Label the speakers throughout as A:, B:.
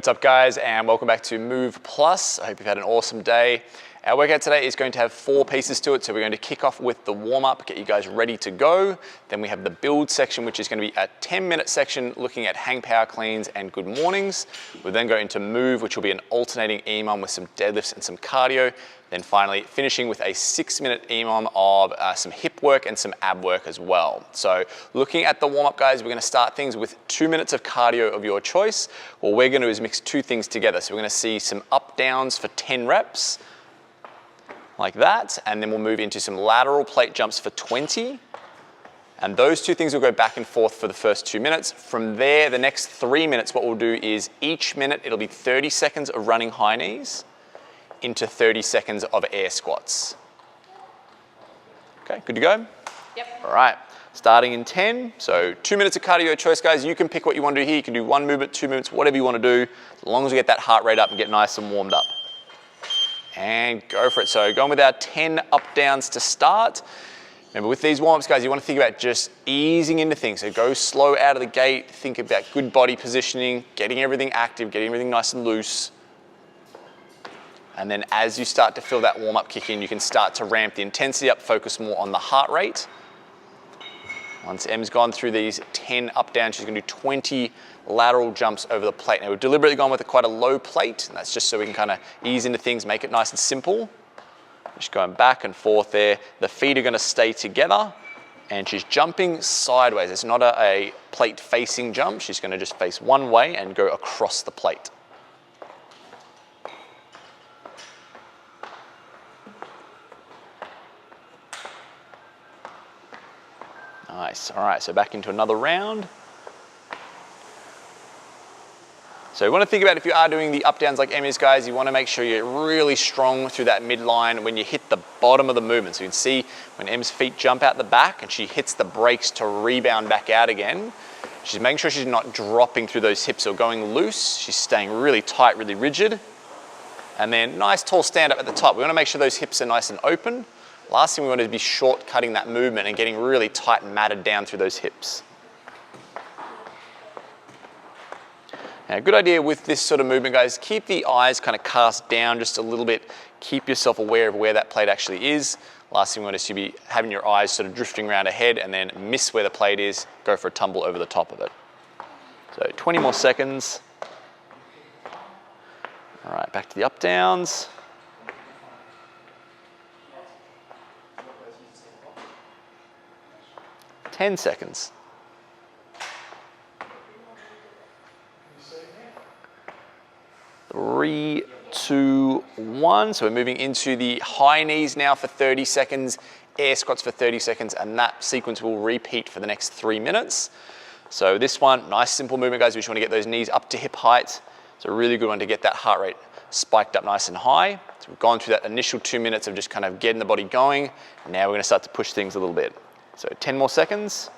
A: Hey, what's up guys, and welcome back to Move Plus. I hope you've had an awesome day. Our workout today is going to have 4 pieces to it, so we're going to kick off with the warm-up, get you guys ready to go. Then we have the build section, which is going to be a 10-minute section looking at hang power cleans and good mornings. We'll then go into move, which will be an alternating EMOM with some deadlifts and some cardio. Then finally finishing with a 6-minute EMOM of some hip work and some ab work as well. So looking at the warm-up guys, we're going to start things with 2 minutes of cardio of your choice. What we're going to do is mix 2 things together. So we're going to see some up downs for 10 reps. Like that, and then we'll move into some lateral plate jumps for 20. And those 2 things will go back and forth for the first 2 minutes. From there, the next 3 minutes, what we'll do is each minute, it'll be 30 seconds of running high knees into 30 seconds of air squats. Okay, good to go?
B: Yep.
A: All right, starting in 10. So 2 minutes of cardio choice, guys. You can pick what you want to do here. You can do 1 movement, 2 movements, whatever you want to do, as long as we get that heart rate up and get nice and warmed up. And go for it. So going with our 10 up downs to start. Remember with these warm-ups guys, you want to think about just easing into things. So go slow out of the gate, think about good body positioning, getting everything active, getting everything nice and loose. And then as you start to feel that warm-up kick in, you can start to ramp the intensity up, focus more on the heart rate. Once Em's gone through these 10 up downs, she's going to do 20 lateral jumps over the plate. Now we've deliberately gone with quite a low plate, and that's just so we can kind of ease into things, make it nice and simple. Just going back and forth there. The feet are going to stay together, and she's jumping sideways. It's not a plate facing jump. She's going to just face one way and go across the plate. Nice. All right, so back into another round. So you want to think about if you are doing the up downs like Em is, guys, you want to make sure you're really strong through that midline when you hit the bottom of the movement. So you can see when Em's feet jump out the back and she hits the brakes to rebound back out again, she's making sure she's not dropping through those hips or going loose. She's staying really tight, really rigid. And then nice tall stand up at the top. We want to make sure those hips are nice and open. Last thing we want to be shortcutting that movement and getting really tight and matted down through those hips. Now, a good idea with this sort of movement, guys, keep the eyes kind of cast down just a little bit. Keep yourself aware of where that plate actually is. Last thing we want is to be having your eyes sort of drifting around ahead and then miss where the plate is, go for a tumble over the top of it. So 20 more seconds. All right, back to the up downs. 10 seconds. 3, 2, 1. So we're moving into the high knees now for 30 seconds, air squats for 30 seconds, and that sequence will repeat for the next 3 minutes. So this one, nice simple movement, guys. We just want to get those knees up to hip height. It's a really good one to get that heart rate spiked up nice and high. So we've gone through that initial 2 minutes of just kind of getting the body going. Now we're going to start to push things a little bit. So 10 more seconds.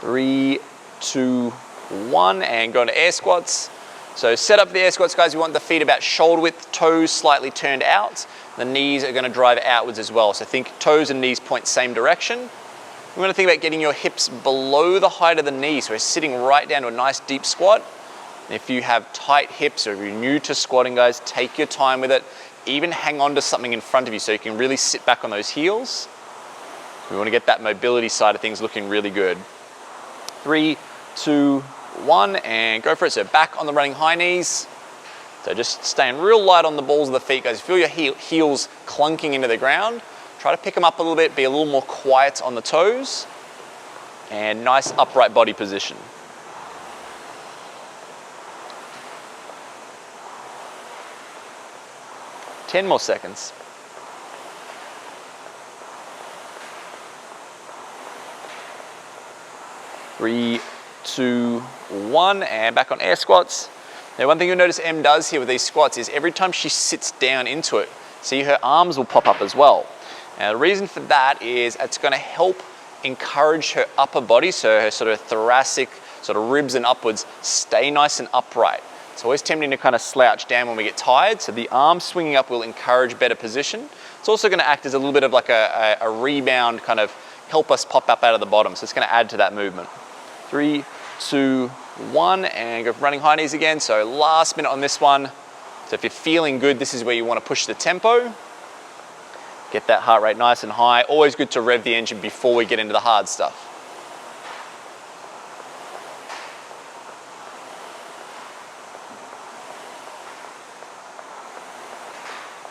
A: 3, 2, 1, and go into air squats. So set up the air squats, guys. We want the feet about shoulder width, toes slightly turned out. The knees are going to drive outwards as well. So think toes and knees point same direction. We want to think about getting your hips below the height of the knee. So we're sitting right down to a nice deep squat. If you have tight hips or if you're new to squatting, guys, take your time with it. Even hang on to something in front of you so you can really sit back on those heels. We want to get that mobility side of things looking really good. 3, 2, 1, and go for it. So back on the running high knees. So just staying real light on the balls of the feet, guys. Feel your heels clunking into the ground. Try to pick them up a little bit, be a little more quiet on the toes, and nice upright body position. Ten more seconds. 3, 2, 1, and back on air squats. Now one thing you'll notice Em does here with these squats is every time she sits down into it, see her arms will pop up as well. Now the reason for that is it's going to help encourage her upper body, so her sort of thoracic, sort of ribs and upwards, stay nice and upright. It's always tempting to kind of slouch down when we get tired, so the arm swinging up will encourage better position. It's also going to act as a little bit of like a rebound kind of help us pop up out of the bottom. So it's gonna add to that movement. 3, 2, 1, and go for running high knees again. So last minute on this one. So if you're feeling good, this is where you wanna push the tempo. Get that heart rate nice and high. Always good to rev the engine before we get into the hard stuff.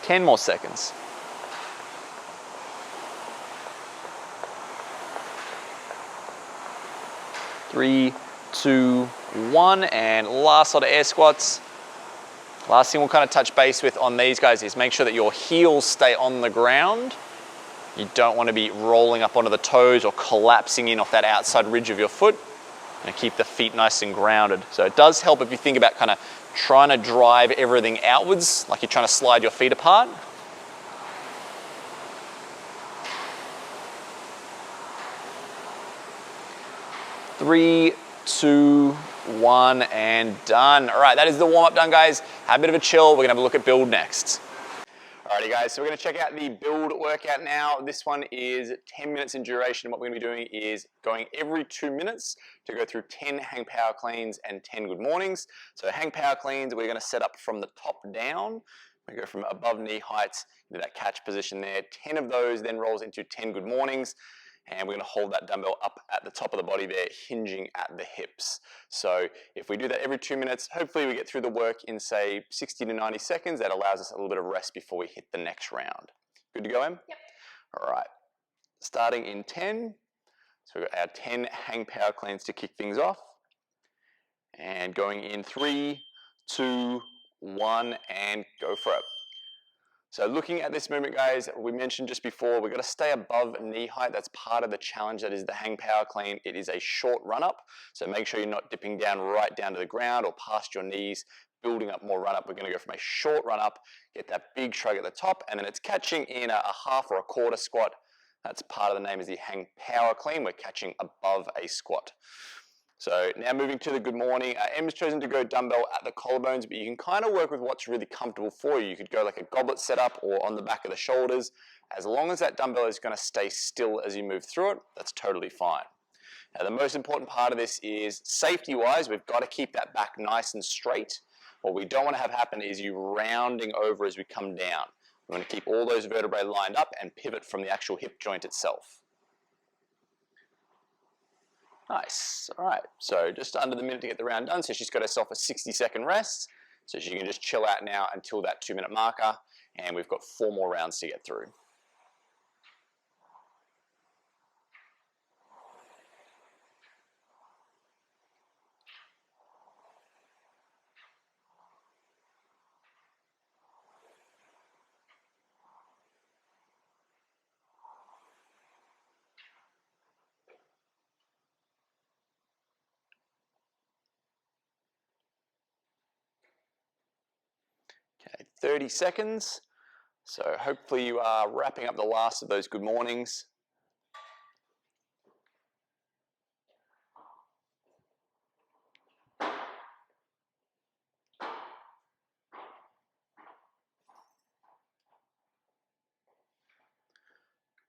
A: Ten more seconds. 3, 2, 1, and last lot of air squats. Last thing we'll kind of touch base with on these guys is make sure that your heels stay on the ground. You don't want to be rolling up onto the toes or collapsing in off that outside ridge of your foot. And keep the feet nice and grounded. So it does help if you think about kind of trying to drive everything outwards, like you're trying to slide your feet apart. Three, 2, 1, and done. All right, that is the warm-up done, guys. Have a bit of a chill. We're gonna have a look at build next. Alrighty guys, so we're gonna check out the build workout now. This one is 10 minutes in duration. What we're gonna be doing is going every 2 minutes to go through 10 hang power cleans and 10 good mornings. So hang power cleans, we're gonna set up from the top down. We go from above knee heights into that catch position there. 10 of those then rolls into 10 good mornings. And we're gonna hold that dumbbell up at the top of the body there, hinging at the hips. So if we do that every 2 minutes, hopefully we get through the work in say 60 to 90 seconds. That allows us a little bit of rest before we hit the next round. Good to go, Em?
B: Yep.
A: All right, starting in 10. So we've got our 10 hang power cleans to kick things off. And going in 3, 2, 1, and go for it. So looking at this movement, guys, we mentioned just before, we've got to stay above knee height. That's part of the challenge that is the hang power clean. It is a short run up, so make sure you're not dipping down right down to the ground or past your knees, building up more run up. We're going to go from a short run up, get that big shrug at the top, and then it's catching in a half or a quarter squat. That's part of the name is the hang power clean. We're catching above a squat. So now moving to the good morning, Em's chosen to go dumbbell at the collarbones, but you can kind of work with what's really comfortable for you. You could go like a goblet setup or on the back of the shoulders. As long as that dumbbell is going to stay still as you move through it, that's totally fine. Now the most important part of this is safety-wise, we've got to keep that back nice and straight. What we don't want to have happen is you rounding over as we come down. We want to keep all those vertebrae lined up and pivot from the actual hip joint itself. Nice, all right, so just under the minute to get the round done, so she's got herself a 60-second rest, so she can just chill out now until that 2-minute marker, and we've got 4 more rounds to get through. Okay, 30 seconds. So hopefully you are wrapping up the last of those good mornings.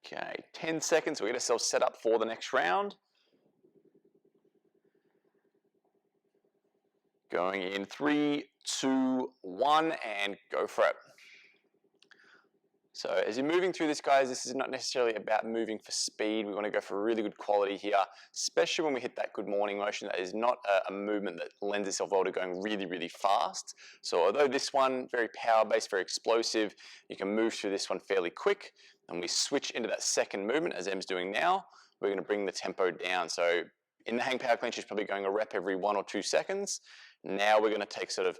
A: Okay, 10 seconds. We'll get ourselves set up for the next round. Going in 3, 2, 1, and go for it. So as you're moving through this, guys, this is not necessarily about moving for speed. We want to go for really good quality here, especially when we hit that good morning motion. That is not a movement that lends itself well to going really, really fast. So although this one, very power-based, very explosive, you can move through this one fairly quick. And we switch into that second movement, as Em's doing now. We're going to bring the tempo down. So in the hang power clean, she's probably going a rep every 1 or 2 seconds. Now we're going to take sort of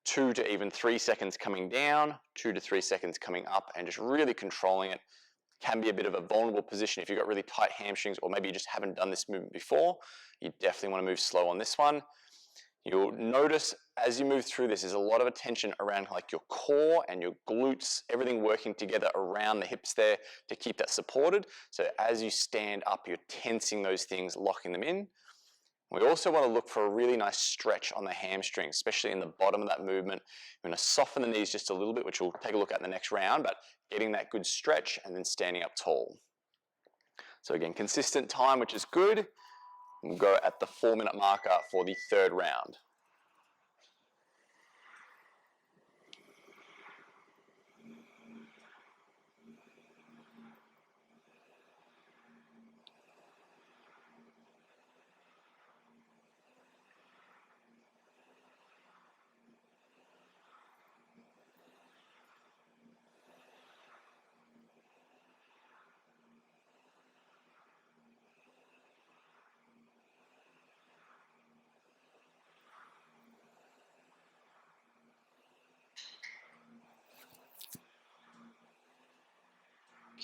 A: 2 to even 3 seconds coming down, 2 to 3 seconds coming up, and just really controlling it. Can be a bit of a vulnerable position if you've got really tight hamstrings, or maybe you just haven't done this movement before. You definitely want to move slow on this one. You'll notice as you move through this, there's a lot of attention around like your core and your glutes, everything working together around the hips there to keep that supported. So as you stand up, you're tensing those things, locking them in. We also want to look for a really nice stretch on the hamstring, especially in the bottom of that movement. We're going to soften the knees just a little bit, which we'll take a look at in the next round, but getting that good stretch and then standing up tall. So again, consistent time, which is good. We'll go at the 4-minute marker for the third round.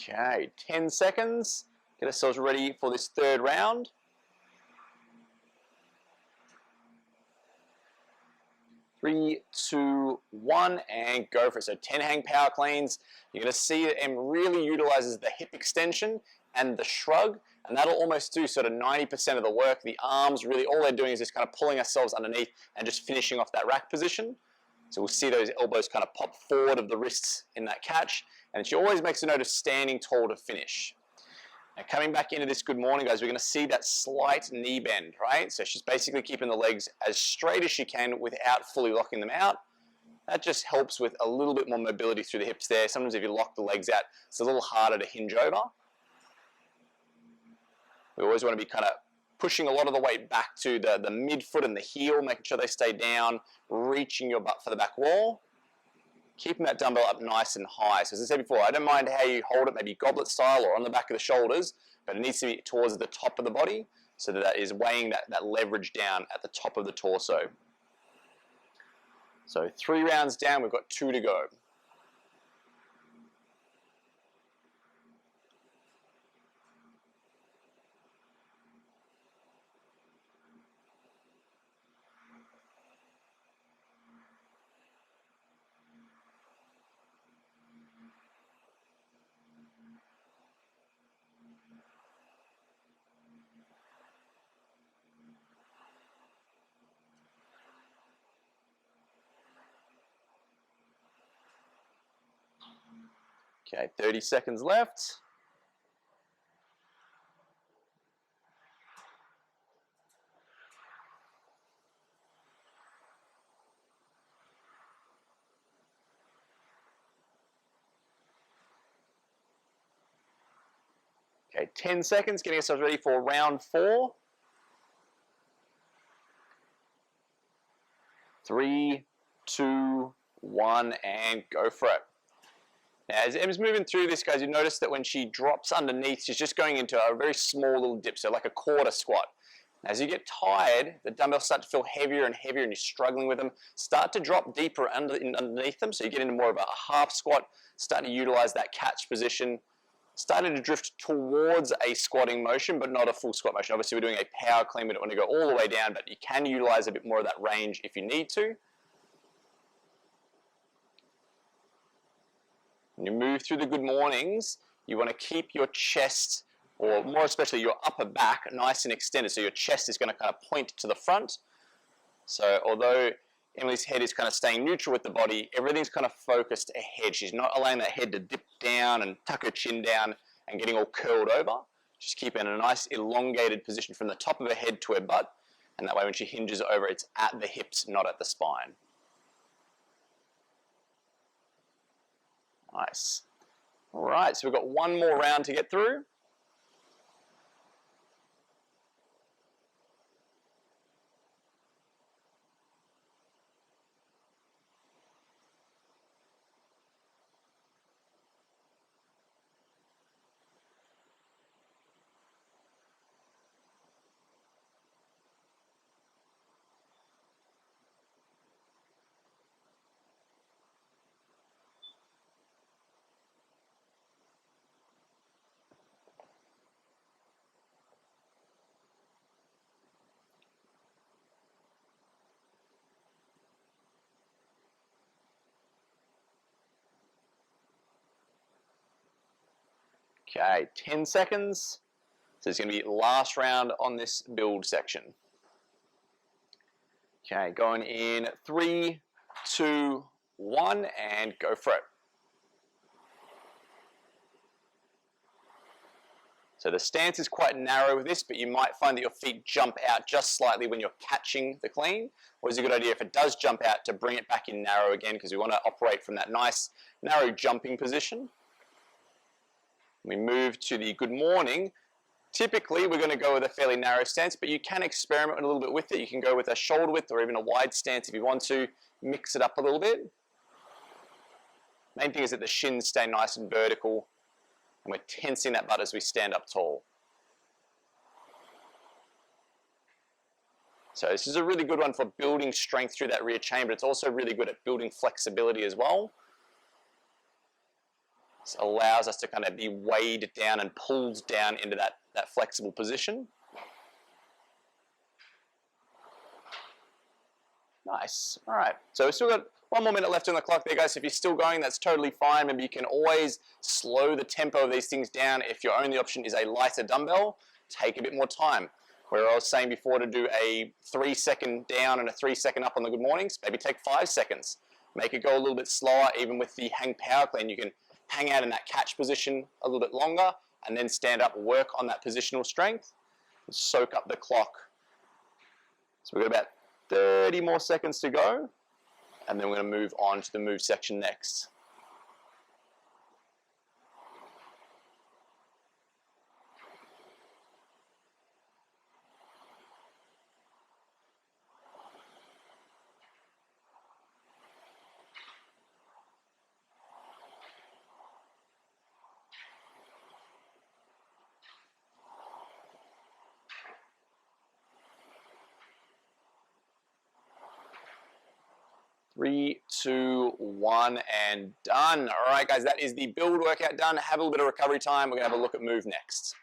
A: Okay, 10 seconds. Get ourselves ready for this third round. 3, 2, 1, and go for it. So 10 hang power cleans. You're going to see that M really utilizes the hip extension and the shrug, and that'll almost do sort of 90% of the work. The arms, really, all they're doing is just kind of pulling ourselves underneath and just finishing off that rack position. So we'll see those elbows kind of pop forward of the wrists in that catch, and she always makes a note of standing tall to finish. Now coming back into this good morning, guys, we're going to see that slight knee bend, right? So she's basically keeping the legs as straight as she can without fully locking them out. That just helps with a little bit more mobility through the hips there. Sometimes if you lock the legs out, it's a little harder to hinge over. We always want to be kind of pushing a lot of the weight back to the midfoot and the heel, making sure they stay down, reaching your butt for the back wall. Keeping that dumbbell up nice and high. So as I said before, I don't mind how you hold it, maybe goblet style or on the back of the shoulders, but it needs to be towards the top of the body so that is weighing that leverage down at the top of the torso. So 3 rounds down, we've got 2 to go. Okay, 30 seconds left. Okay, 10 seconds, getting ourselves ready for round 4. 3, 2, 1, and go for it. Now, as Em's moving through this, guys, you notice that when she drops underneath, she's just going into a very small little dip, so like a quarter squat. As you get tired, the dumbbells start to feel heavier and heavier and you're struggling with them. Start to drop deeper underneath them, so you get into more of a half squat, start to utilize that catch position, starting to drift towards a squatting motion, but not a full squat motion. Obviously, we're doing a power clean, we don't want to go all the way down, but you can utilize a bit more of that range if you need to. When you move through the good mornings, you want to keep your chest, or more especially your upper back, nice and extended, so your chest is going to kind of point to the front. So although Emily's head is kind of staying neutral with the body, everything's kind of focused ahead. She's not allowing that head to dip down and tuck her chin down and getting all curled over. She's keeping a nice elongated position from the top of her head to her butt, and that way when she hinges over, it's at the hips, not at the spine. Nice. All right, so we've got 1 more round to get through. Okay, 10 seconds. So it's going to be last round on this build section. Okay, going in 3, 2, 1, and go for it. So the stance is quite narrow with this, but you might find that your feet jump out just slightly when you're catching the clean. Always a good idea if it does jump out to bring it back in narrow again, because we want to operate from that nice narrow jumping position. We move to the good morning. Typically, we're going to go with a fairly narrow stance, but you can experiment a little bit with it. You can go with a shoulder width or even a wide stance if you want to. Mix it up a little bit. Main thing is that the shins stay nice and vertical, and we're tensing that butt as we stand up tall. So this is a really good one for building strength through that rear chain, but it's also really good at building flexibility as well. This allows us to kind of be weighed down and pulled down into that flexible position. Nice. All right. So we've still got 1 more minute left on the clock there, guys. So if you're still going, that's totally fine. Maybe you can always slow the tempo of these things down. If your only option is a lighter dumbbell, take a bit more time. Where I was saying before to do a 3-second down and a 3-second up on the good mornings, maybe take 5 seconds. Make it go a little bit slower. Even with the hang power clean, you can hang out in that catch position a little bit longer and then stand up, work on that positional strength, and soak up the clock. So we've got about 30 more seconds to go, and then we're going to move on to the move section next. Three, 2, 1, and done. All right, guys, that is the build workout done. Have a little bit of recovery time. We're going to have a look at move next.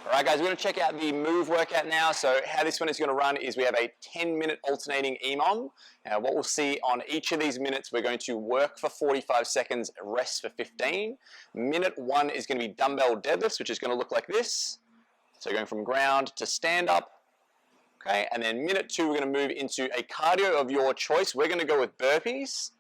A: All right, guys, we're going to check out the move workout now. So how this one is going to run is we have a 10-minute alternating EMOM. Now, what we'll see on each of these minutes, we're going to work for 45 seconds, rest for 15. Minute 1 is going to be dumbbell deadlifts, which is going to look like this. So going from ground to stand up. Okay, and then minute 2, we're going to move into a cardio of your choice. We're going to go with burpees.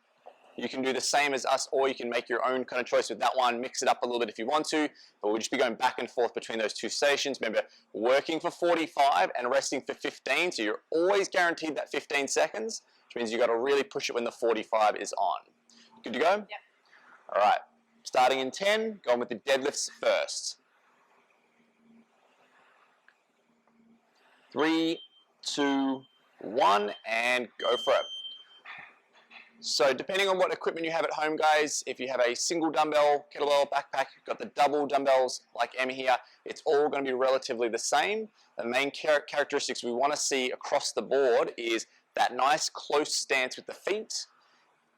A: You can do the same as us, or you can make your own kind of choice with that one. Mix it up a little bit if you want to, but we'll just be going back and forth between those two stations. Remember, working for 45 and resting for 15, so you're always guaranteed that 15 seconds, which means you've got to really push it when the 45 is on. Good to go?
B: Yep.
A: All right, starting in 10, going with the deadlifts first. 3, 2, 1, and go for it. So depending on what equipment you have at home, guys, if you have a single dumbbell, kettlebell, backpack, you've got the double dumbbells like Emma here, it's all going to be relatively the same. The main characteristics we want to see across the board is that nice close stance with the feet,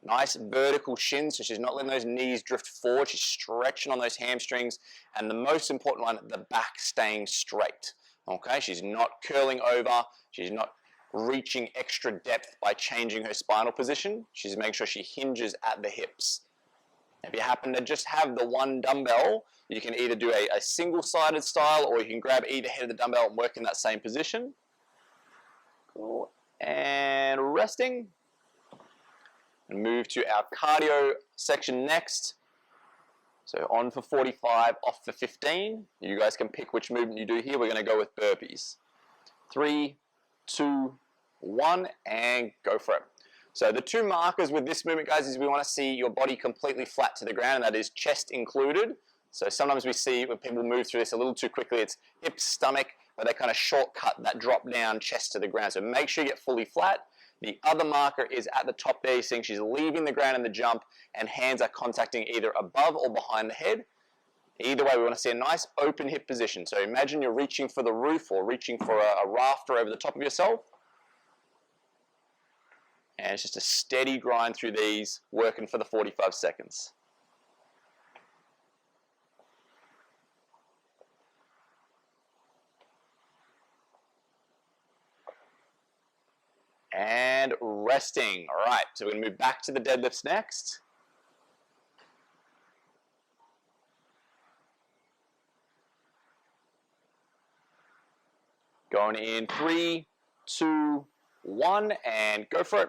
A: nice vertical shins, so she's not letting those knees drift forward, she's stretching on those hamstrings, and the most important one, the back staying straight. Okay, she's not curling over, she's not reaching extra depth by changing her spinal position. She's making sure she hinges at the hips. If you happen to just have the one dumbbell, you can either do a single-sided style, or you can grab either head of the dumbbell and work in that same position. Cool. And resting. And move to our cardio section next. So on for 45, off for 15. You guys can pick which movement you do here. We're going to go with burpees. 3, 2, 1, and go for it. So the two markers with this movement, guys, is we want to see your body completely flat to the ground, and that is chest included. So sometimes we see when people move through this a little too quickly, it's hips, stomach, but they kind of shortcut that drop down chest to the ground. So make sure you get fully flat. The other marker is at the top there. You're seeing she's leaving the ground in the jump, and hands are contacting either above or behind the head. Either way, we want to see a nice open hip position. So imagine you're reaching for the roof or reaching for a rafter over the top of yourself. And it's just a steady grind through these, working for the 45 seconds. And resting. All right, so we're going to move back to the deadlifts next. Going in 3, 2, 1, and go for it.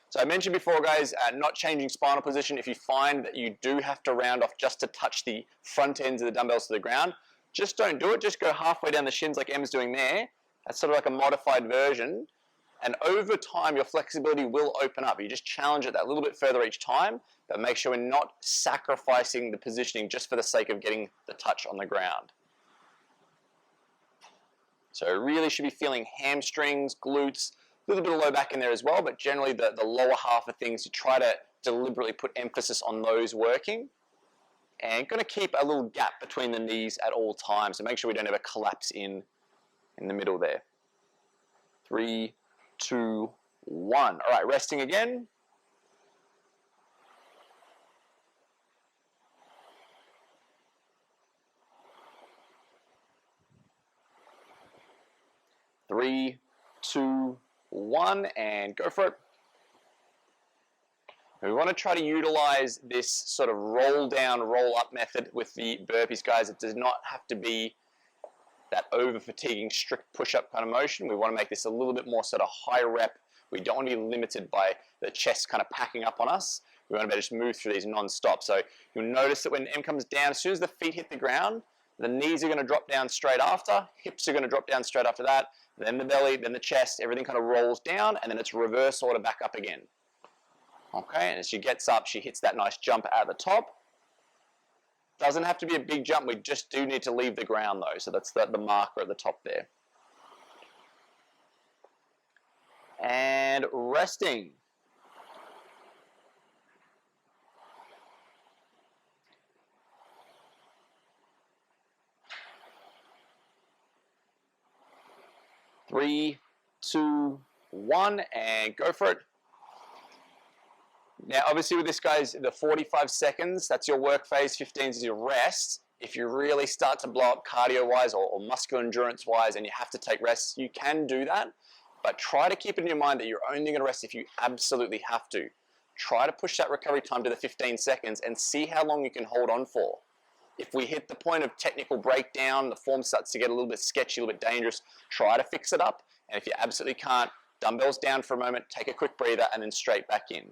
A: So I mentioned before, guys, not changing spinal position. If you find that you do have to round off just to touch the front ends of the dumbbells to the ground, just don't do it. Just go halfway down the shins like Em's doing there. That's sort of like a modified version. And over time, your flexibility will open up. You just challenge it that little bit further each time, but make sure we're not sacrificing the positioning just for the sake of getting the touch on the ground. So really should be feeling hamstrings, glutes, a little bit of low back in there as well, but generally the lower half of things, you try to deliberately put emphasis on those working. And going to keep a little gap between the knees at all times, so make sure we don't ever collapse in the middle there. 3, 2, 1. All right, resting again. Three, 2, 1, and go for it. We want to try to utilize this sort of roll down, roll up method with the burpees, guys. It does not have to be that over fatiguing strict push-up kind of motion. We want to make this a little bit more sort of high rep. We don't want to be limited by the chest kind of packing up on us. We want to just move through these non-stop. So you'll notice that when M comes down, as soon as the feet hit the ground, the knees are going to drop down straight after, hips are going to drop down straight after that, then the belly, then the chest, everything kind of rolls down, and then it's reverse order back up again. Okay, and as she gets up, she hits that nice jump at the top. Doesn't have to be a big jump, we just do need to leave the ground though, so that's the marker at the top there. And resting. Three, 2, 1, and go for it. Now, obviously with this, guys, the 45 seconds, that's your work phase, 15 is your rest. If you really start to blow up cardio-wise or muscular endurance-wise and you have to take rests, you can do that. But try to keep it in your mind that you're only going to rest if you absolutely have to. Try to push that recovery time to the 15 seconds and see how long you can hold on for. If we hit the point of technical breakdown, the form starts to get a little bit sketchy, a little bit dangerous, try to fix it up. And if you absolutely can't, dumbbells down for a moment, take a quick breather, and then straight back in.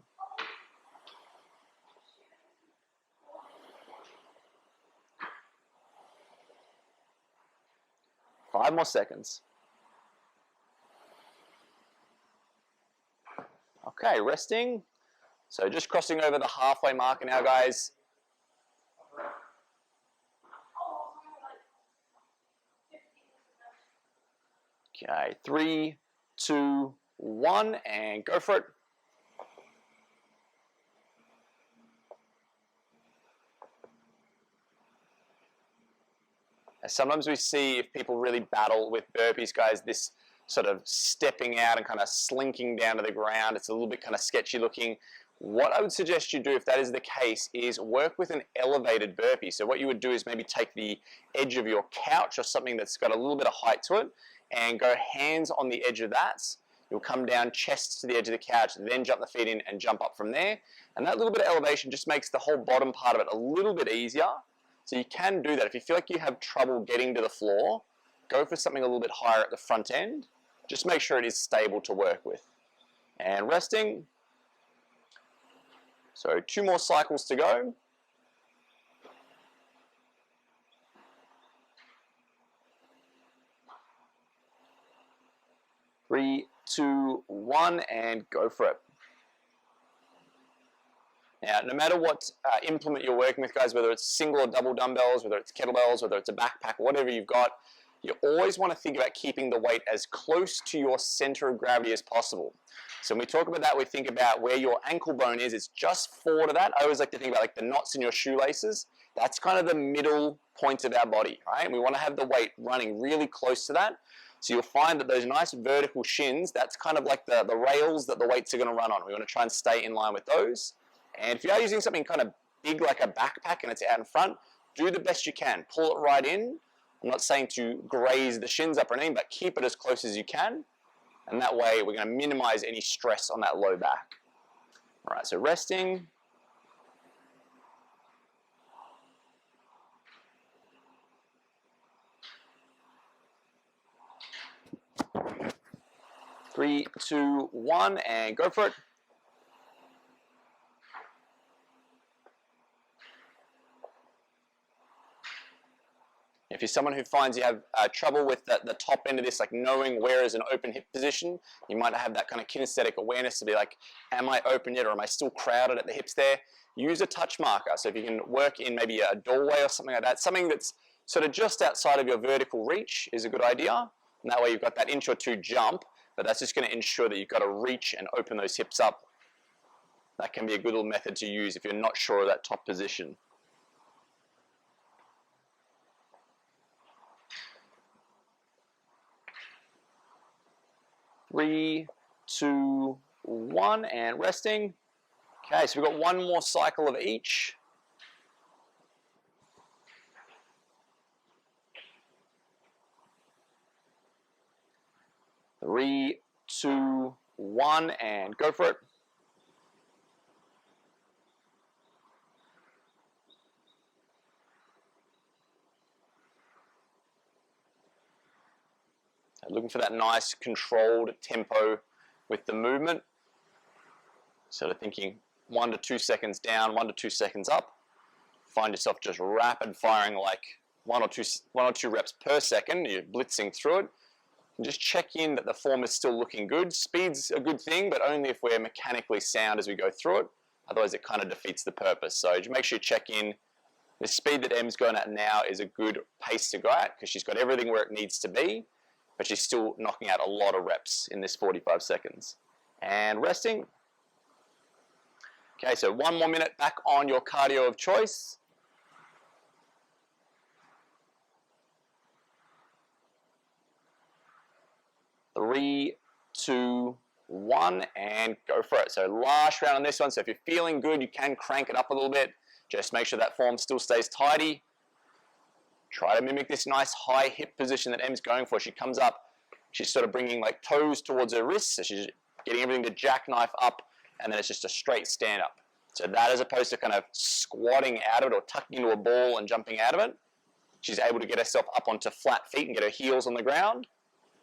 A: Five more seconds. Okay, resting. So just crossing over the halfway marker now, guys. Okay, 3, 2, 1, and go for it. Sometimes we see if people really battle with burpees, guys, this sort of stepping out and kind of slinking down to the ground. It's a little bit kind of sketchy looking. What I would suggest you do if that is the case is work with an elevated burpee. So what you would do is maybe take the edge of your couch or something that's got a little bit of height to it and go hands on the edge of that. You'll come down chest to the edge of the couch, then jump the feet in and jump up from there. And that little bit of elevation just makes the whole bottom part of it a little bit easier. So you can do that. If you feel like you have trouble getting to the floor, go for something a little bit higher at the front end. Just make sure it is stable to work with. And resting. So 2 more cycles to go. Three, 2, 1, and go for it. Now, no matter what implement you're working with, guys, whether it's single or double dumbbells, whether it's kettlebells, whether it's a backpack, whatever you've got, you always want to think about keeping the weight as close to your center of gravity as possible. So when we talk about that, we think about where your ankle bone is. It's just forward of that. I always like to think about like the knots in your shoelaces. That's kind of the middle point of our body, right? And we want to have the weight running really close to that. So you'll find that those nice vertical shins, that's kind of like the rails that the weights are going to run on. We want to try and stay in line with those. And if you are using something kind of big like a backpack and it's out in front, do the best you can. Pull it right in. I'm not saying to graze the shins up or anything, but keep it as close as you can. And that way we're going to minimize any stress on that low back. All right, so resting. Three, 2, 1, and go for it. if you're someone who finds you have trouble with the top end of this, like knowing where is an open hip position, you might have that kind of kinesthetic awareness to be like, am I open yet, or am I still crowded at the hips there? Use a touch marker. So if you can work in maybe a doorway or something like that, something that's sort of just outside of your vertical reach is a good idea. And that way you've got that inch or two jump, but that's just going to ensure that you've got to reach and open those hips up. That can be a good little method to use if you're not sure of that top position. 3, 2, 1, and resting. Okay, so we've got one more cycle of each. Three, 2, 1, and go for it. Looking for that nice controlled tempo with the movement. Sort of thinking 1 to 2 seconds down, 1 to 2 seconds up. Find yourself just rapid firing like one or two reps per second. You're blitzing through it. And just check in that the form is still looking good. Speed's a good thing, but only if we're mechanically sound as we go through it. Otherwise, it kind of defeats the purpose. So just make sure you check in. The speed that Em's going at now is a good pace to go at because she's got everything where it needs to be, but she's still knocking out a lot of reps in this 45 seconds. And resting. Okay, so 1 more minute back on your cardio of choice. Three, 2, 1, and go for it. So last round on this one. So if you're feeling good, you can crank it up a little bit. Just make sure that form still stays tidy. Try to mimic this nice high hip position that Em's going for. She comes up, she's sort of bringing like toes towards her wrists, so she's getting everything to jackknife up, and then it's just a straight stand up. So that, as opposed to kind of squatting out of it or tucking into a ball and jumping out of it, she's able to get herself up onto flat feet and get her heels on the ground,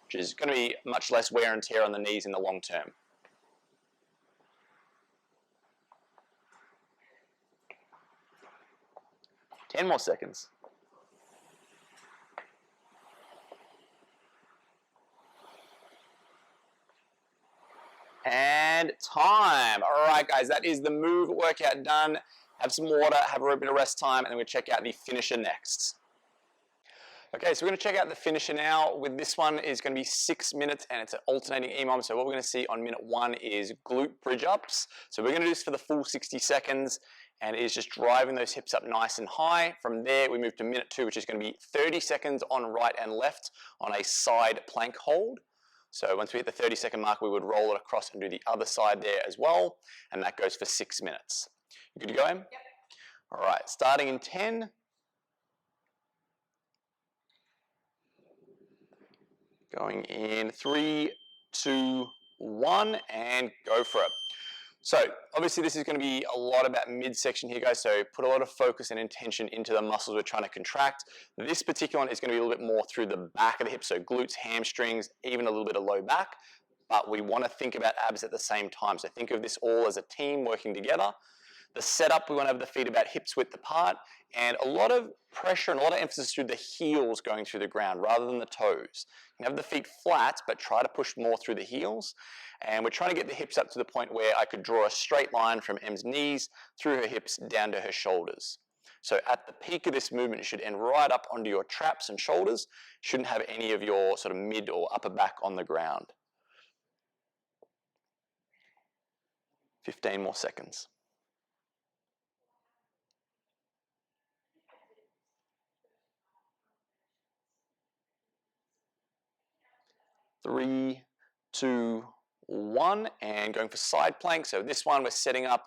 A: which is going to be much less wear and tear on the knees in the long term. Ten more seconds. And time. All right, guys, that is the move workout done. Have some water, have a bit of rest time, and then we'll check out the finisher next. Okay, so we're going to check out the finisher now. With this one, is going to be 6 minutes, and it's an alternating EMOM. So what we're going to see on minute 1 is glute bridge ups. So we're going to do this for the full 60 seconds, and it is just driving those hips up nice and high. From there, we move to minute 2, which is going to be 30 seconds on right and left on a side plank hold. So once we hit the 30-second mark, we would roll it across and do the other side there as well, and that goes for 6 minutes. You good to go, Em? Yep. All right, starting in 10. Going in 3, 2, 1, and go for it. So obviously this is going to be a lot about midsection here, guys, so put a lot of focus and intention into the muscles we're trying to contract. This particular one is going to be a little bit more through the back of the hips, so glutes, hamstrings, even a little bit of low back, but we want to think about abs at the same time. So think of this all as a team working together. The setup, we want to have the feet about hips width apart, and a lot of pressure and a lot of emphasis through the heels going through the ground rather than the toes. You can have the feet flat, but try to push more through the heels. And we're trying to get the hips up to the point where I could draw a straight line from Em's knees through her hips down to her shoulders. So at the peak of this movement, it should end right up onto your traps and shoulders. Shouldn't have any of your sort of mid or upper back on the ground. 15 more seconds. 3, 2, 1, and going for side plank. So this one we're setting up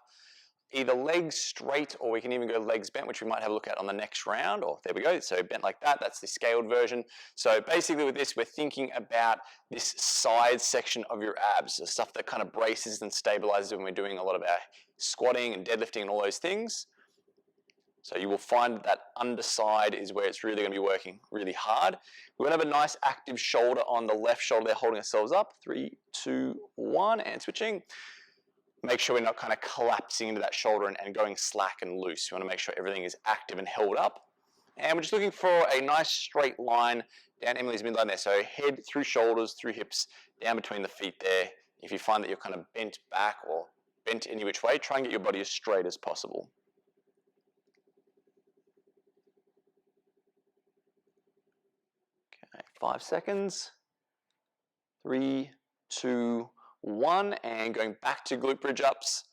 A: either legs straight, or we can even go legs bent, which we might have a look at on the next round. Or there we go, so bent like that, that's the scaled version. So basically with this, we're thinking about this side section of your abs, the stuff that kind of braces and stabilizes when we're doing a lot of our squatting and deadlifting and all those things. So you will find that underside is where it's really going to be working really hard. We're going to have a nice active shoulder on the left shoulder there, holding ourselves up. 3, 2, 1, and switching. Make sure we're not kind of collapsing into that shoulder and going slack and loose. We want to make sure everything is active and held up. And we're just looking for a nice straight line down Emily's midline there. So head through shoulders, through hips, down between the feet there. If you find that you're kind of bent back or bent any which way, try and get your body as straight as possible. Okay, 5 seconds. 3, 2, 1, and going back to glute bridge ups.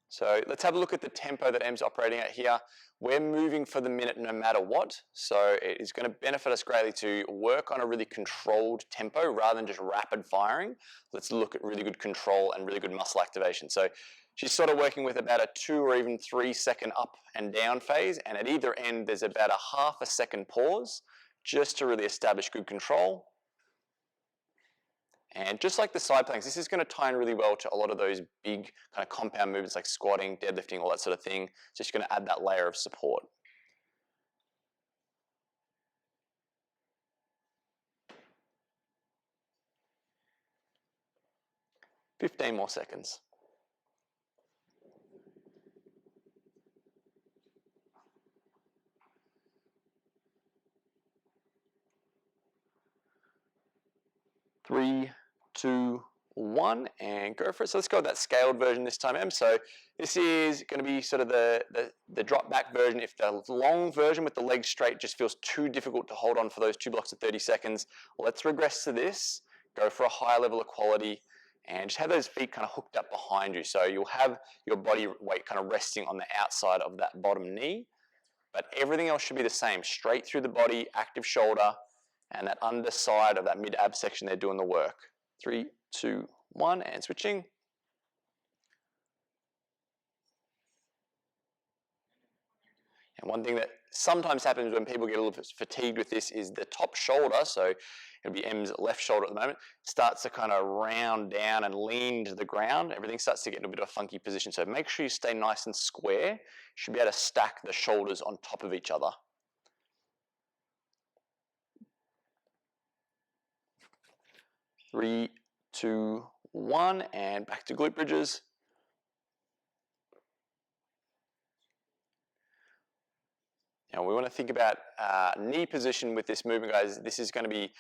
A: So let's have a look at the tempo that Em's operating at here. We're moving for the minute no matter what, so it is going to benefit us greatly to work on a really controlled tempo rather than just rapid firing. Let's look at really good control and really good muscle activation. So she's sort of working with about a 2 or even 3 second up and down phase, and at either end there's about a half a second pause just to really establish good control. And just like the side planks, this is going to tie in really well to a lot of those big kind of compound movements like squatting, deadlifting, all that sort of thing. Just going to add that layer of support. "15 more seconds. Three, 2, 1, and go for it. So let's go with that scaled version this time, Em. So this is going to be sort of the drop back version. If the long version with the legs straight just feels too difficult to hold on for those 2 blocks of 30 seconds, let's regress to this, go for a higher level of quality, and just have those feet kind of hooked up behind you. So you'll have your body weight kind of resting on the outside of that bottom knee, but everything else should be the same. Straight through the body, active shoulder, and that underside of that mid-ab section there doing the work. 3, 2, 1, and switching. And one thing that sometimes happens when people get a little bit fatigued with this is the top shoulder, so it'll be Em's left shoulder at the moment, starts to kind of round down and lean to the ground. Everything starts to get in a bit of a funky position. So make sure you stay nice and square. You should be able to stack the shoulders on top of each other. 3, 2, 1, and back to glute bridges. Now we want to think about knee position with this movement, guys. This is going to be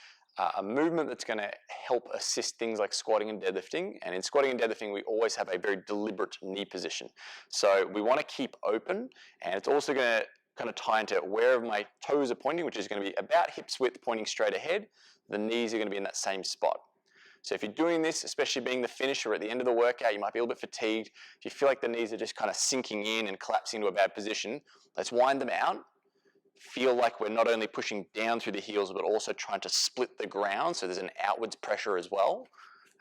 A: a movement that's going to help assist things like squatting and deadlifting. And in squatting and deadlifting, we always have a very deliberate knee position. So we want to keep open, and it's also going to kind of tie into where my toes are pointing, which is going to be about hips width pointing straight ahead. The knees are going to be in that same spot. So if you're doing this, especially being the finisher at the end of the workout, you might be a little bit fatigued. If you feel like the knees are just kind of sinking in and collapsing into a bad position, let's wind them out. Feel like we're not only pushing down through the heels, but also trying to split the ground, so there's an outwards pressure as well,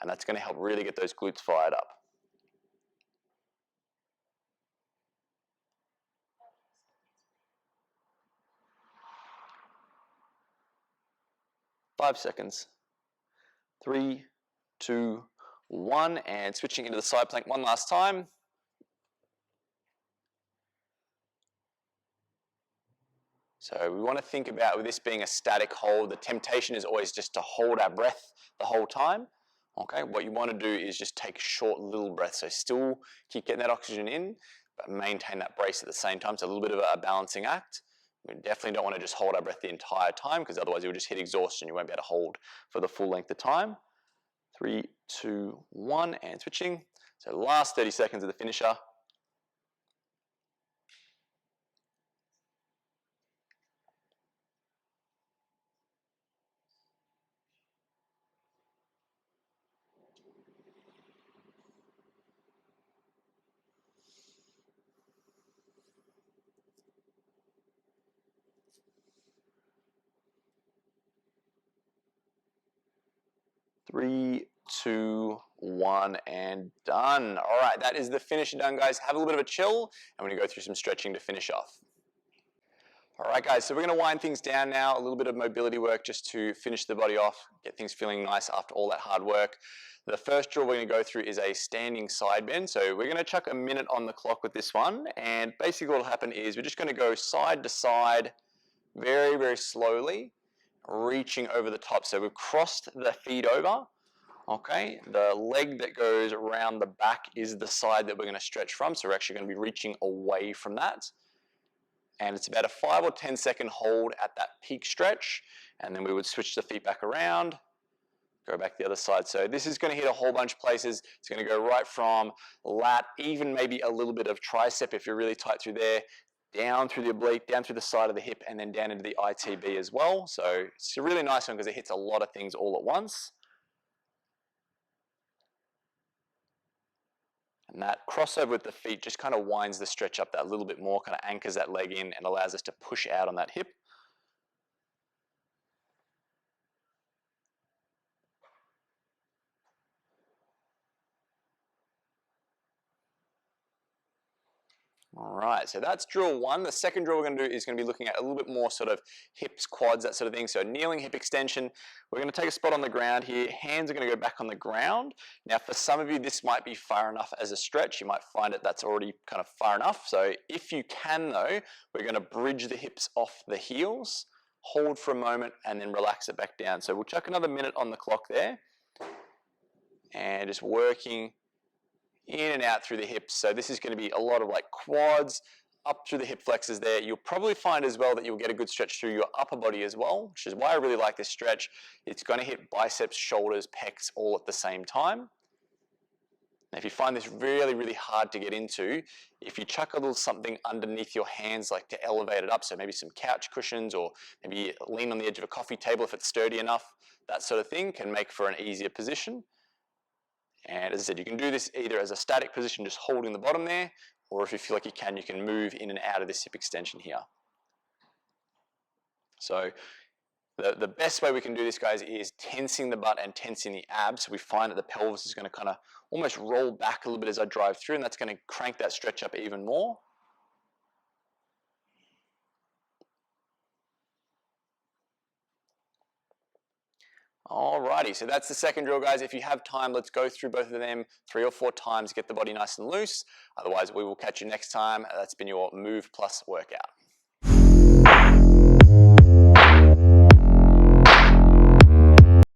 A: and that's going to help really get those glutes fired up. Five seconds. 3, 2, 1, and switching into the side plank one last time. So we want to think about, with this being a static hold, the temptation is always just to hold our breath the whole time. Okay, what you want to do is just take short little breaths. So still keep getting that oxygen in, but maintain that brace at the same time. So a little bit of a balancing act. We definitely don't want to just hold our breath the entire time, because otherwise you'll just hit exhaustion. You won't be able to hold for the full length of time. 3, 2, 1, and switching. So last 30 seconds of the finisher. Three, 2, 1, and done. All right, that is the finisher done, guys. Have a little bit of a chill, and we're going to go through some stretching to finish off. All right, guys, so we're going to wind things down now, a little bit of mobility work just to finish the body off, get things feeling nice after all that hard work. The first drill we're going to go through is a standing side bend. So we're going to chuck a minute on the clock with this one, and basically what will happen is we're just going to go side to side very, very slowly, reaching over the top. So we've crossed the feet over. Okay, the leg that goes around the back is the side that we're going to stretch from. So we're actually going to be reaching away from that. And it's about a 5 or 10 second hold at that peak stretch. And then we would switch the feet back around, go back the other side. So this is going to hit a whole bunch of places. It's going to go right from lat, even maybe a little bit of tricep if you're really tight through there, down through the oblique, down through the side of the hip, and then down into the ITB as well. So it's a really nice one because it hits a lot of things all at once. And that crossover with the feet just kind of winds the stretch up that little bit more, kind of anchors that leg in and allows us to push out on that hip. All right, so that's drill one. The second drill we're going to do is going to be looking at a little bit more sort of hips, quads, that sort of thing. So kneeling hip extension. We're going to take a spot on the ground here. Hands are going to go back on the ground. Now, for some of you, this might be far enough as a stretch. You might find it that's already kind of far enough. So if you can, though, we're going to bridge the hips off the heels, hold for a moment, and then relax it back down. So we'll chuck another minute on the clock there. And just working in and out through the hips. So this is going to be a lot of like quads, up through the hip flexors there. You'll probably find as well that you'll get a good stretch through your upper body as well, which is why I really like this stretch. It's going to hit biceps, shoulders, pecs all at the same time. Now, if you find this really, really hard to get into, if you chuck a little something underneath your hands like to elevate it up, so maybe some couch cushions or maybe lean on the edge of a coffee table if it's sturdy enough, that sort of thing can make for an easier position. And as I said, you can do this either as a static position, just holding the bottom there, or if you feel like you can move in and out of this hip extension here. So the best way we can do this, guys, is tensing the butt and tensing the abs. So we find that the pelvis is going to kind of almost roll back a little bit as I drive through, and that's going to crank that stretch up even more. Alrighty, so that's the second drill, guys. If you have time, let's go through both of them 3 or 4 times, get the body nice and loose. Otherwise, we will catch you next time. That's been your Move Plus workout.